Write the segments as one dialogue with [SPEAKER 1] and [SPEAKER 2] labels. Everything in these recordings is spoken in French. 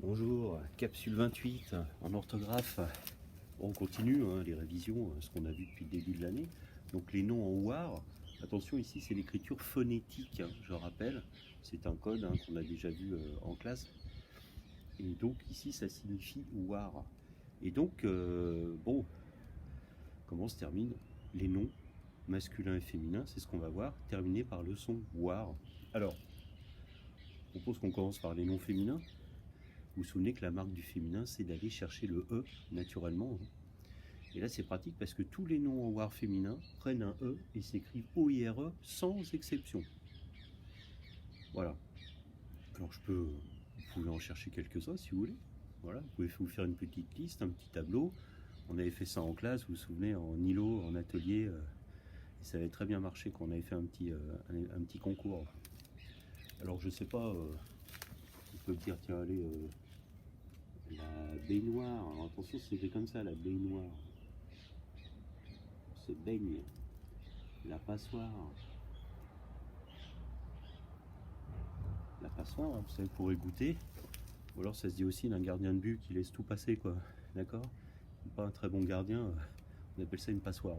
[SPEAKER 1] Bonjour, capsule 28 en orthographe. On continue les révisions, ce qu'on a vu depuis le début de l'année. Donc les noms en ouar, attention ici c'est l'écriture phonétique, je rappelle, c'est un code qu'on a déjà vu en classe. Et donc ici ça signifie ouar. Et donc, bon, comment se terminent les noms masculins et féminins, c'est ce qu'on va voir, terminés par le son ouar. Alors, je propose qu'on commence par les noms féminins. Vous vous souvenez que la marque du féminin, c'est d'aller chercher le E naturellement. Et là, c'est pratique parce que tous les noms en ouar féminin prennent un E et s'écrivent O-I-R-E sans exception. Voilà. Alors, vous pouvez en chercher quelques-uns si vous voulez. Voilà, vous pouvez vous faire une petite liste, un petit tableau. On avait fait ça en classe, vous vous souvenez, en ILO, en atelier. Et ça avait très bien marché quand on avait fait un petit concours. Alors, je sais pas, on peut dire, tiens, allez, la baignoire. Alors, attention, c'était comme ça, la baignoire. Se baigne. La passoire. La passoire, vous savez, pour égoutter. Ou alors ça se dit aussi d'un gardien de but qui laisse tout passer, quoi. D'accord? Pas un très bon gardien, on appelle ça une passoire.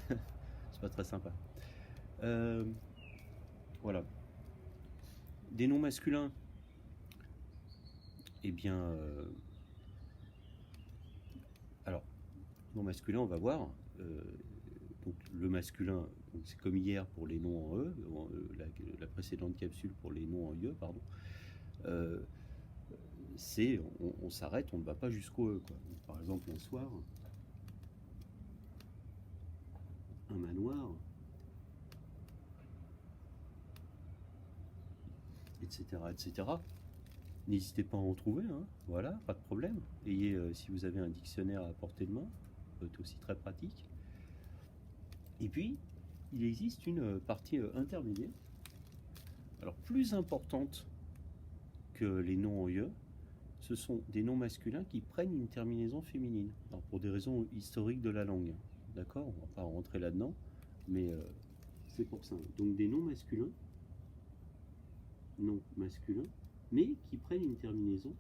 [SPEAKER 1] C'est pas très sympa. Voilà. Des noms masculins. Eh bien, alors, nom masculin, on va voir. Donc le masculin, c'est comme hier pour les noms en E, la précédente capsule pour les noms en IE, pardon. On s'arrête, on ne va pas jusqu'au E, quoi. Donc, par exemple, un soir, un manoir, etc., etc. N'hésitez pas à en trouver, voilà, pas de problème. Si vous avez un dictionnaire à portée de main, ça peut être aussi très pratique. Et puis, il existe une partie intermédiaire, alors plus importante que les noms en IE. Ce sont des noms masculins qui prennent une terminaison féminine. Alors pour des raisons historiques de la langue. D'accord? On ne va pas rentrer là-dedans, mais c'est pour ça. Donc des noms masculins, mais qui prennent une terminaison.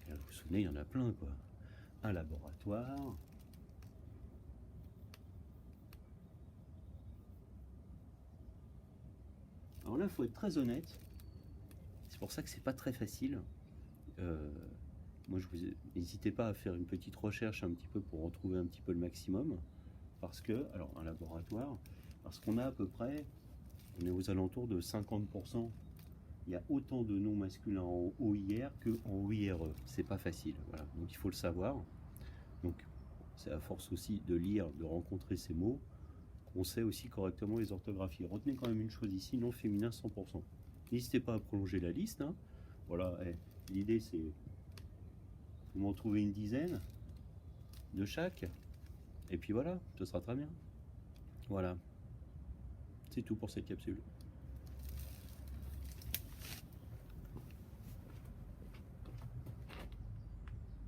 [SPEAKER 1] Et là, vous vous souvenez, il y en a plein, quoi. Un laboratoire. Alors là, il faut être très honnête. C'est pour ça que c'est pas très facile. Moi, n'hésitez pas à faire une petite recherche un petit peu pour retrouver un petit peu le maximum. Parce que, alors, un laboratoire, parce qu'on a à peu près, on est aux alentours de 50%. Il y a autant de noms masculins en OIR que en OIRE. C'est pas facile, voilà. Donc il faut le savoir. Donc c'est à force aussi de lire, de rencontrer ces mots, qu'on sait aussi correctement les orthographies. Retenez quand même une chose ici, nom féminin 100%. N'hésitez pas à prolonger la liste. Voilà, l'idée c'est vous m'en trouvez une dizaine de chaque. Et puis voilà, ce sera très bien. Voilà. C'est tout pour cette capsule.